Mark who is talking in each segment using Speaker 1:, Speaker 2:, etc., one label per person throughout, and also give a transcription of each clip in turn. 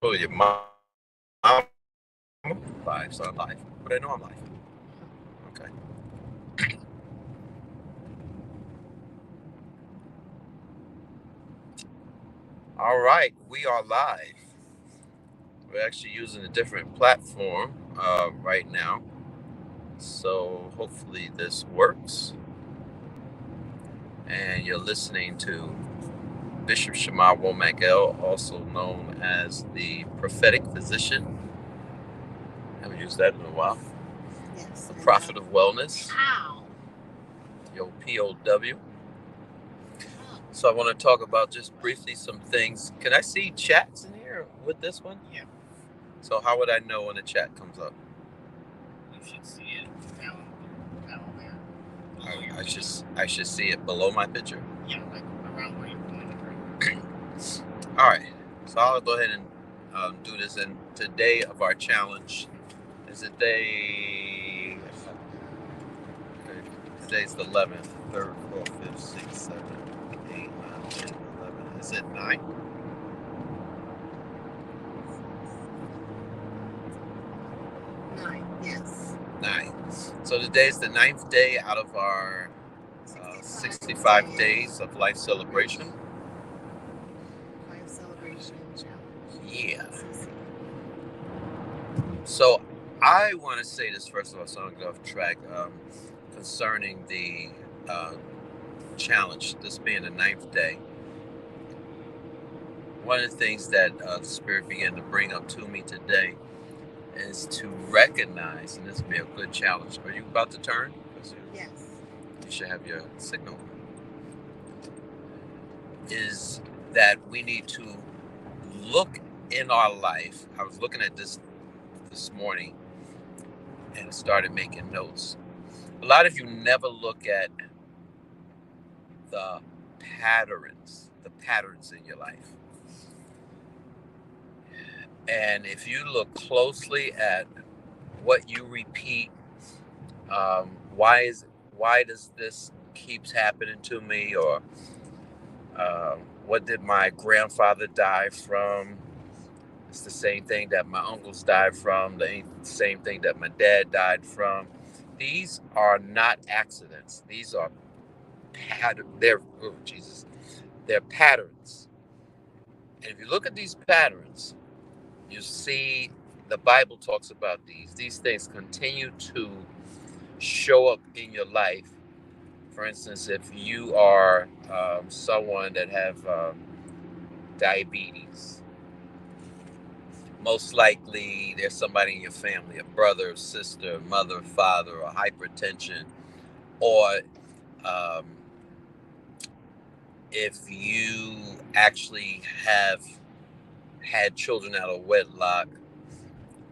Speaker 1: Oh, your mom live, so I'm live. But I know I'm live. Okay. All right, we are live. We're actually using a different platform right now. So hopefully this works. And you're listening to Bishop Shammah Womack-El, also known as the prophetic physician. I haven't used that in a while.
Speaker 2: Yes.
Speaker 1: The prophet of wellness.
Speaker 2: How?
Speaker 1: Your POW. So I want to talk about just briefly some things. Can I see chats in here with this one?
Speaker 2: Yeah.
Speaker 1: So how would I know when the chat comes up?
Speaker 2: You should see it down there.
Speaker 1: I should see it below my picture.
Speaker 2: Yeah, like around where you're pointing.
Speaker 1: All right. So I'll go ahead and do this. And today of our challenge is the day. Today's the 11th, 3rd, 4th, 5th, 6th, 7th, 8th, 9th, 10th, 11th. Is it 9?
Speaker 2: 9, yes.
Speaker 1: 9. So today's the 9th day out of our 65 days of life celebration.
Speaker 2: Life celebration challenge.
Speaker 1: Yeah. So I want to say this first of all, so I don't get off track, concerning the challenge, this being the 9th day. One of the things that the Spirit began to bring up to me today is to recognize, and this will be a good challenge. Are you about to turn?
Speaker 2: Yes.
Speaker 1: You should have your signal. Is that we need to look in our life. I was looking at this morning and started making notes. A lot of you never look at the patterns in your life. And if you look closely at what you repeat, why does this keeps happening to me, or what did my grandfather die from? It's the same thing that my uncles died from, the same thing that my dad died from. These are not accidents. These are they're patterns. And if you look at these patterns, you see the Bible talks about these things continue to show up in your life. For instance, if you are someone that have diabetes, most likely there's somebody in your family, a brother, sister, mother, father, or hypertension, or um, if you actually have had children out of wedlock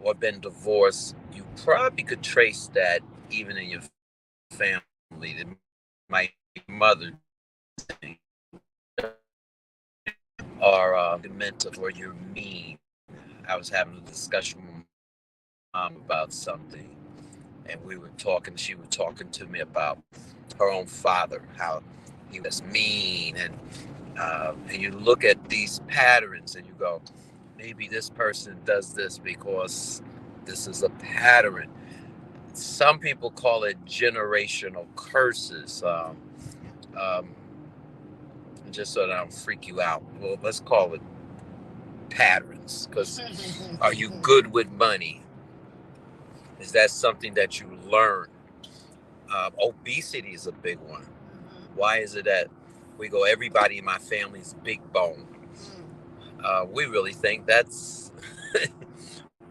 Speaker 1: or been divorced, you probably could trace that even in your family. That my mother or demented, or you're mean. I was having a discussion with my mom about something, and we were talking. She was talking to me about her own father, how he was mean, and you look at these patterns and you go, maybe this person does this because this is a pattern. Some people call it generational curses. Just so that I don't freak you out, well, let's call it patterns. Because are you good with money? Is that something that you learn? Obesity is a big one. Why is it that we go, everybody in my family is big bone? We really think that's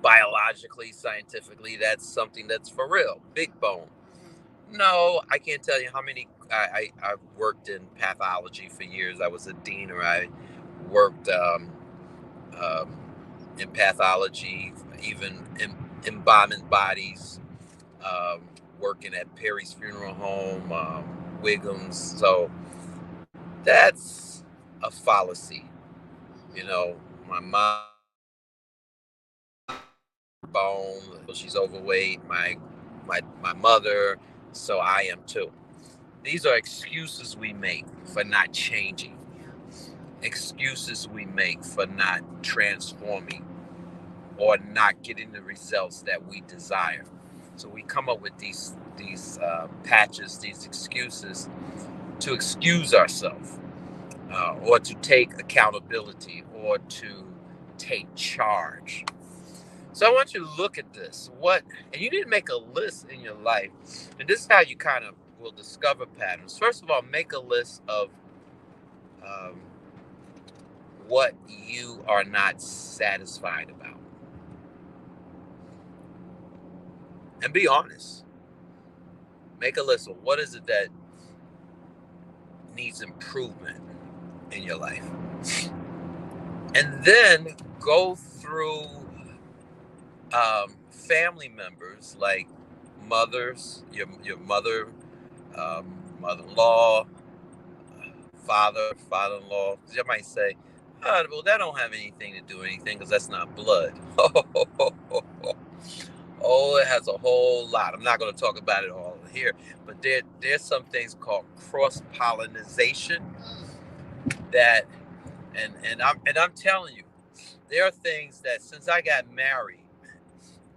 Speaker 1: biologically, scientifically, that's something that's for real, big bone. No, I can't tell you how many. I've worked in pathology for years. I was a dean, or I worked um, in pathology, even embalming bodies, working at Perry's Funeral Home, Wiggums. So that's a fallacy. You know, my mom bone, she's overweight. My mother, so I am too. These are excuses we make for not changing. excuses we make for not transforming or not getting the results that we desire. So we come up with these patches, these excuses to excuse ourselves, or to take accountability, or to take charge. So I want you to look at this. And you need to make a list in your life. And this is how you kind of will discover patterns. First of all, make a list of um, what you are not satisfied about. And be honest. Make a list of what is it that needs improvement in your life. And then go through family members like mothers, your mother, mother-in-law, father-in-law. You might say, well, that don't have anything to do with anything because that's not blood. Oh, it has a whole lot. I'm not going to talk about it all here, but there's some things called cross-pollination that, and I'm telling you, there are things that since I got married,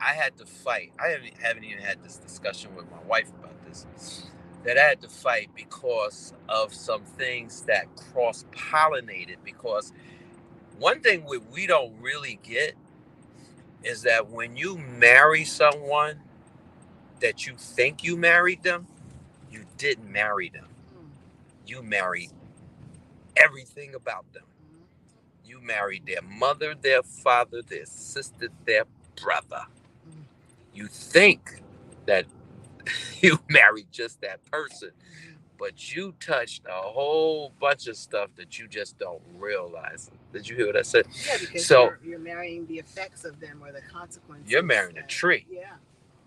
Speaker 1: I had to fight. I haven't even had this discussion with my wife about this. That I had to fight because of some things that cross-pollinated. Because one thing we don't really get is that when you marry someone that you think you married them, you didn't marry them. You married everything about them. You married their mother, their father, their sister, their brother. You think that you married just that person, but you touched a whole bunch of stuff that you just don't realize. Did you hear what I said?
Speaker 3: Yeah, because
Speaker 1: so
Speaker 3: you're marrying the effects of them or the consequences.
Speaker 1: You're marrying a tree.
Speaker 3: Yeah,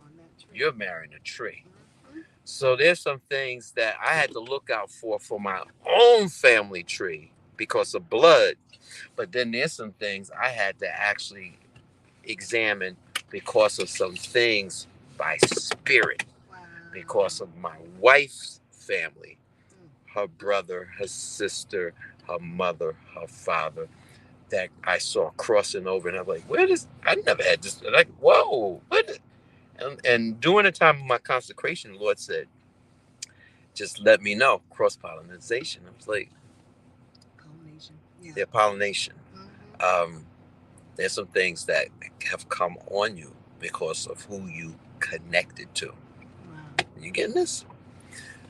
Speaker 3: on that tree.
Speaker 1: You're marrying a tree. So there's some things that I had to look out for my own family tree because of blood. But then there's some things I had to actually examine because of some things by spirit. Wow. Because of my wife's family, her brother, her sister, her mother, her father, that I saw crossing over. And I'm like, I never had this. Like, whoa, what? And during the time of my consecration, the Lord said, just let me know, cross-pollination. I was like,
Speaker 3: pollination. Yeah.
Speaker 1: Yeah, pollination. There's some things that have come on you because of who you connected to. Wow. You getting this?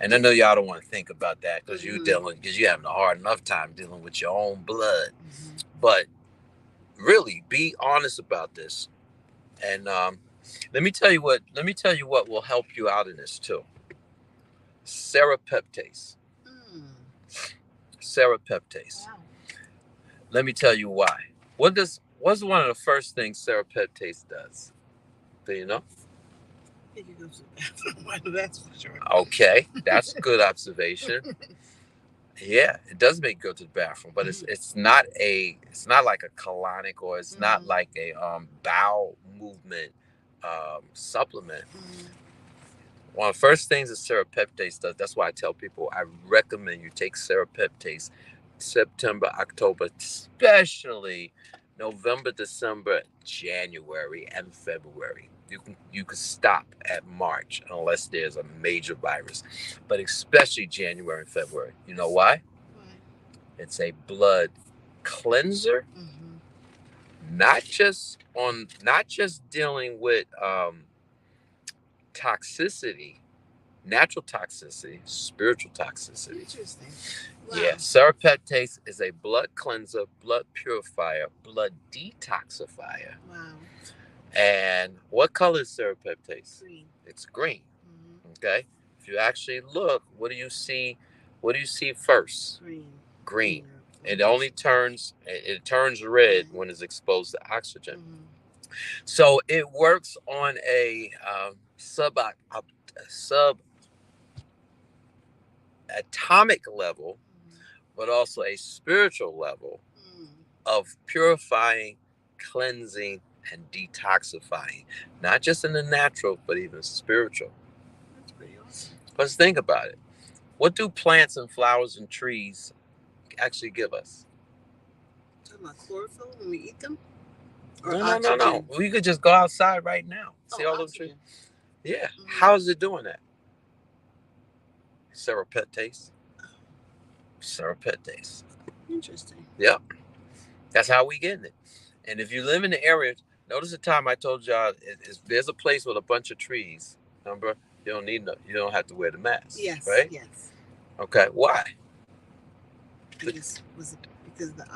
Speaker 1: And I know y'all don't want to think about that because you're having a hard enough time dealing with your own blood. But really, be honest about this. And let me tell you what will help you out in this too. Serapeptase. Serapeptase. Wow. Let me tell you why. What's one of the first things serapeptase does? Do you know?
Speaker 3: It goes to the bathroom. That's for sure.
Speaker 1: Okay, that's a good observation. Yeah, it does make you go to the bathroom, but it's not like a colonic, or it's not like a bowel movement supplement. One of the first things that serapeptase does, that's why I tell people I recommend you take serapeptase September, October, especially November, December, January, and February. You can stop at March unless there's a major virus, but especially January and February. You know why? It's a blood cleanser. Not just dealing with toxicity, natural toxicity, spiritual toxicity.
Speaker 3: Interesting. Wow.
Speaker 1: Yeah, serapeptase is a blood cleanser, blood purifier, blood detoxifier. Wow. And what color is serapeptase?
Speaker 3: Green.
Speaker 1: It's green. Okay. If you actually look, what do you see? What do you see first? Green. It only turns red when it's exposed to oxygen. So it works on a subatomic level, but also a spiritual level of purifying, cleansing, and detoxifying. Not just in the natural, but even spiritual.
Speaker 3: That's pretty awesome.
Speaker 1: Let's think about it. What do plants and flowers and trees actually give us?
Speaker 3: talking about chlorophyll when we eat them? Or
Speaker 1: No.
Speaker 3: oxygen?
Speaker 1: We could just go outside right now. See all those trees?
Speaker 3: Oxygen.
Speaker 1: Yeah. How is it doing that? Serapeptase. Serapeptase.
Speaker 3: Interesting.
Speaker 1: Yep. That's how we getting it. And if you live in the area, notice the time I told y'all there's a place with a bunch of trees. Remember, you don't have to wear the mask.
Speaker 3: Yes.
Speaker 1: Right?
Speaker 3: Yes.
Speaker 1: Okay. Why?
Speaker 3: Was it because of the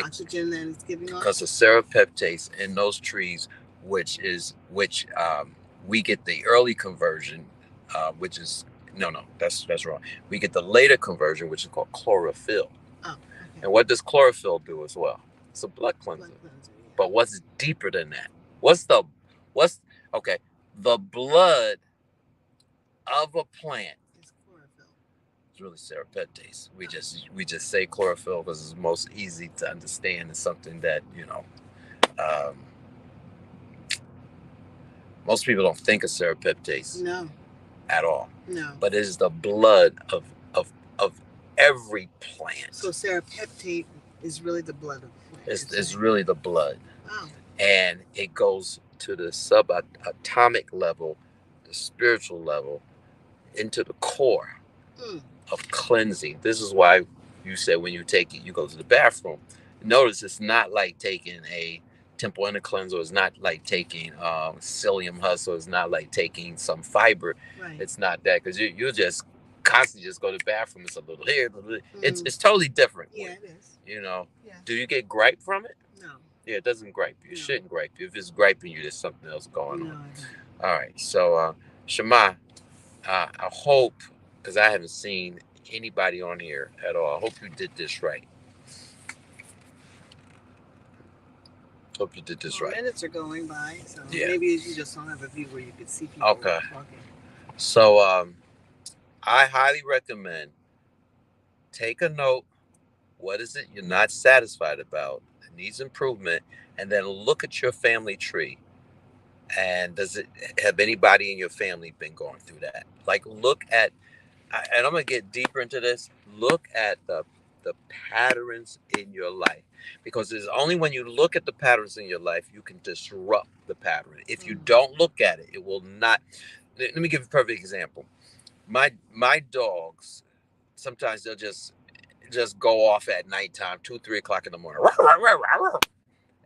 Speaker 3: oxygen that it's giving off?
Speaker 1: Because of serapeptase in those trees, which we get the early conversion, which is no, that's wrong. We get the later conversion, which is called chlorophyll.
Speaker 3: Oh, okay.
Speaker 1: And what does chlorophyll do as well? It's a blood cleanser.
Speaker 3: Yeah.
Speaker 1: But what's deeper than that? What's okay? The blood of a plant.
Speaker 3: It's chlorophyll.
Speaker 1: It's really serapeptase. We just say chlorophyll because it's most easy to understand. It's something that um, most people don't think of serapeptase.
Speaker 3: No.
Speaker 1: At all.
Speaker 3: No.
Speaker 1: But it is the blood of every plant.
Speaker 3: So serapeptate is really the blood of the plant.
Speaker 1: It's really the blood.
Speaker 3: Oh.
Speaker 1: And it goes to the subatomic level, the spiritual level, into the core of cleansing. This is why you said when you take it, you go to the bathroom. Notice it's not like taking a temple inner cleanser. It's not like taking psyllium husk. It's not like taking some fiber.
Speaker 3: Right.
Speaker 1: It's not that, because you just constantly just go to the bathroom. It's a little here. It's totally different.
Speaker 3: Yeah, it is.
Speaker 1: Yeah. Do you get gripe from it?
Speaker 3: No.
Speaker 1: Yeah, it doesn't gripe you. It shouldn't gripe you. If it's griping you, there's something else going on. All right. So, Shammah, I hope, because I haven't seen anybody on here at all, I hope you did this right. Hope you did this right.
Speaker 3: Minutes are going by, so maybe you just don't have a view where you could see people
Speaker 1: talking. So, I highly recommend take a note. What is it you're not satisfied about? It needs improvement. And then look at your family tree. And does it have anybody in your family been going through that? Like, look at, and I'm going to get deeper into this. Look at the patterns in your life, because it's only when you look at the patterns in your life you can disrupt the pattern. If you don't look at it, it will not. Let me give you a perfect example. My dogs, sometimes they'll just go off at nighttime, 2-3 o'clock in the morning,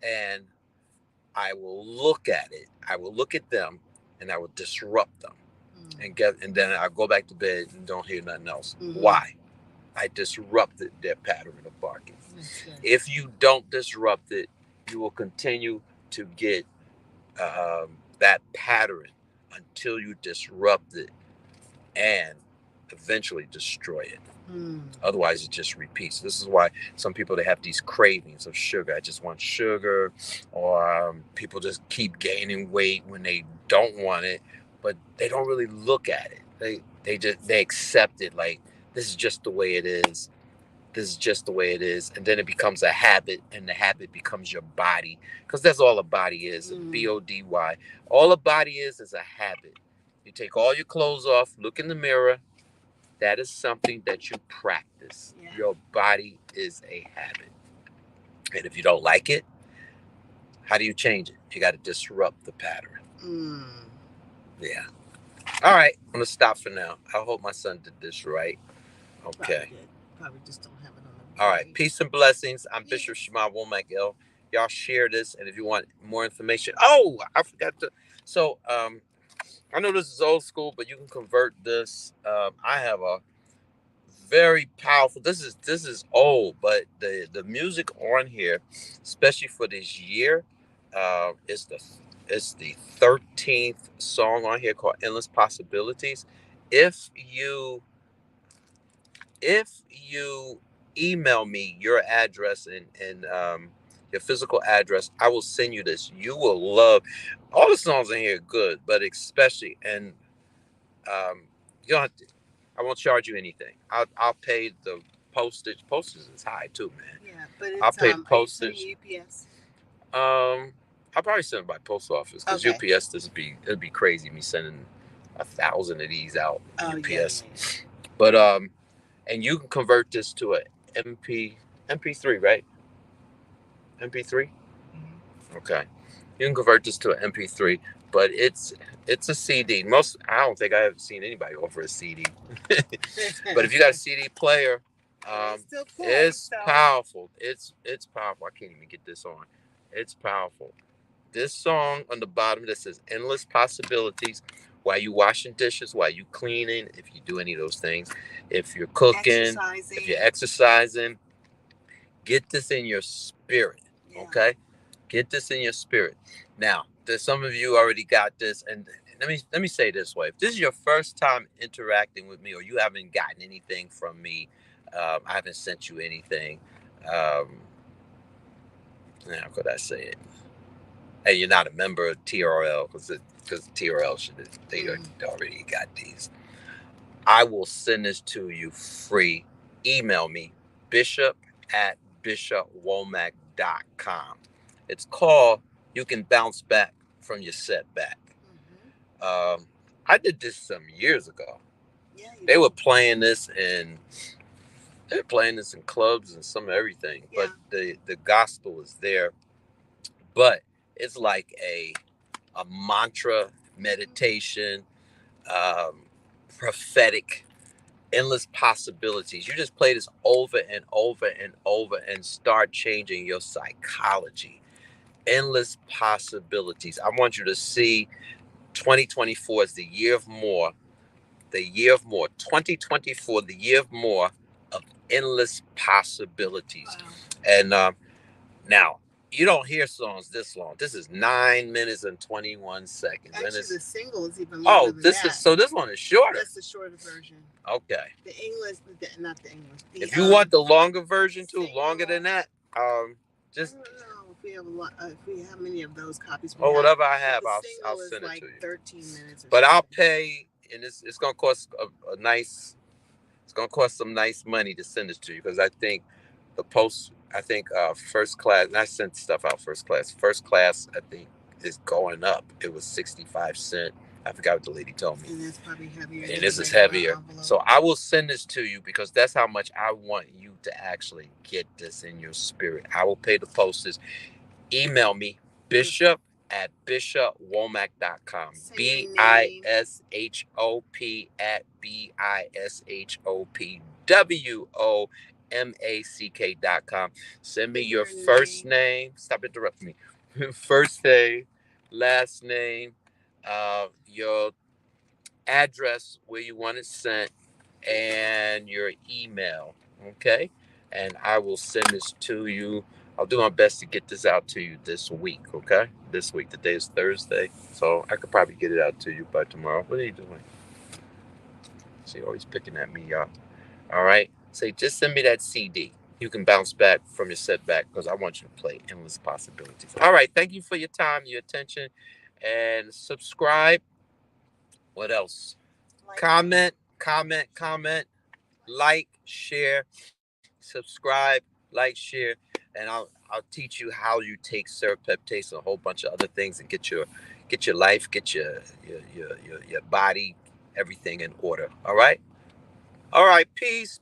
Speaker 1: and I will look at it. I will look at them, and I will disrupt them, and then I go back to bed and don't hear nothing else. Why? I disrupted their pattern of barking. If you don't disrupt it, you will continue to get that pattern until you disrupt it and eventually destroy it. Otherwise, it just repeats. This is why some people, they have these cravings of sugar. I just want sugar, or people just keep gaining weight when they don't want it, but they don't really look at it. They accept it like, this is just the way it is. This is just the way it is. And then it becomes a habit, and the habit becomes your body, because that's all a body is. BODY. All a body is a habit. You take all your clothes off, look in the mirror. That is something that you practice. Yeah. Your body is a habit. And if you don't like it, how do you change it? You got to disrupt the pattern. Yeah. All right. I'm going to stop for now. I hope my son did this right. Okay.
Speaker 3: Probably just don't have it on the
Speaker 1: All right. Peace and blessings. I'm Bishop Shammah Womack-El. Y'all share this. And if you want more information. Oh, I forgot to. So, I know this is old school, but you can convert this. I have a very powerful. This is old, but the music on here, especially for this year, is the 13th song on here called "Endless Possibilities." If you email me your address and your physical address, I will send you this. You will love all the songs in here. Good, but especially, and you don't have to, I won't charge you anything. I'll pay the postage. Postage is high too, man.
Speaker 3: Yeah, but it's,
Speaker 1: I'll pay the postage.
Speaker 3: UPS.
Speaker 1: I'll probably send it by post office, because UPS it'd be crazy me sending 1,000 of these out. UPS. Yeah. But and you can convert this to a MP3, right? MP3?
Speaker 3: Mhm.
Speaker 1: Okay. You can convert this to an MP3, but it's a CD. I don't think I have seen anybody offer a CD. But if you got a CD player,
Speaker 3: It's still cool,
Speaker 1: it's
Speaker 3: so.
Speaker 1: powerful. It's powerful. I can't even get this on. It's powerful. This song on the bottom that says "Endless Possibilities." While you washing dishes, while you cleaning, if you do any of those things, if you're cooking, if you're exercising, get this in your spirit.
Speaker 3: Yeah.
Speaker 1: Okay, get this in your spirit. Now, there's some of you already got this, and let me say it this way: if this is your first time interacting with me, or you haven't gotten anything from me, I haven't sent you anything. Um, how could I say it? Hey, you're not a member of TRL because TRL they already got these. I will send this to you free. Email me, bishop at bishopwomack.com. It's called You Can Bounce Back from Your Setback.
Speaker 3: Mm-hmm.
Speaker 1: I did this some years ago.
Speaker 3: Yeah,
Speaker 1: they were playing this in clubs and some everything,
Speaker 3: yeah.
Speaker 1: but the gospel is there. But it's like a mantra, meditation, prophetic, endless possibilities. You just play this over and over and over and start changing your psychology. Endless possibilities. I want you to see 2024 as the year of more. The year of more. 2024, the year of more of endless possibilities.
Speaker 3: Wow.
Speaker 1: And now, you don't hear songs this long. This is 9 minutes and 21 seconds.
Speaker 3: Actually,
Speaker 1: and it's,
Speaker 3: the single is even longer than that.
Speaker 1: This one is shorter.
Speaker 3: That's the shorter version.
Speaker 1: Okay.
Speaker 3: The English, not the English.
Speaker 1: If you want the longer version too, longer than that, just.
Speaker 3: I don't know if we have a lot. If we have many of those copies.
Speaker 1: Whatever I have, I'll send it to you. 13 minutes. But I'll pay, and it's gonna cost a nice. It's gonna cost some nice money to send this to you because I think first class. And I sent stuff out first class. First class, I think, is going up. It was 65 cents. I forgot what the lady told me.
Speaker 3: And that's probably heavier.
Speaker 1: And this is heavier. So I will send this to you because that's how much I want you to actually get this in your spirit. I will pay the postage. Email me, Bishop at bishopwomack.com. BISHOP at BISHOPWOMACK.com. Send me your first name. Stop interrupting me. First name, last name, your address where you want it sent, and your email. Okay? And I will send this to you. I'll do my best to get this out to you this week, okay? This week. Today is Thursday, so I could probably get it out to you by tomorrow. What are you doing? She always picking at me, y'all. All right? Say, just send me that CD. You can bounce back from your setback because I want you to play Endless Possibilities. All right. Thank you for your time, your attention, and subscribe. What else? Comment, like, share, subscribe, like, share, and I'll teach you how you take serpeptase and a whole bunch of other things and get your life, get your body, everything in order. All right? All right, peace.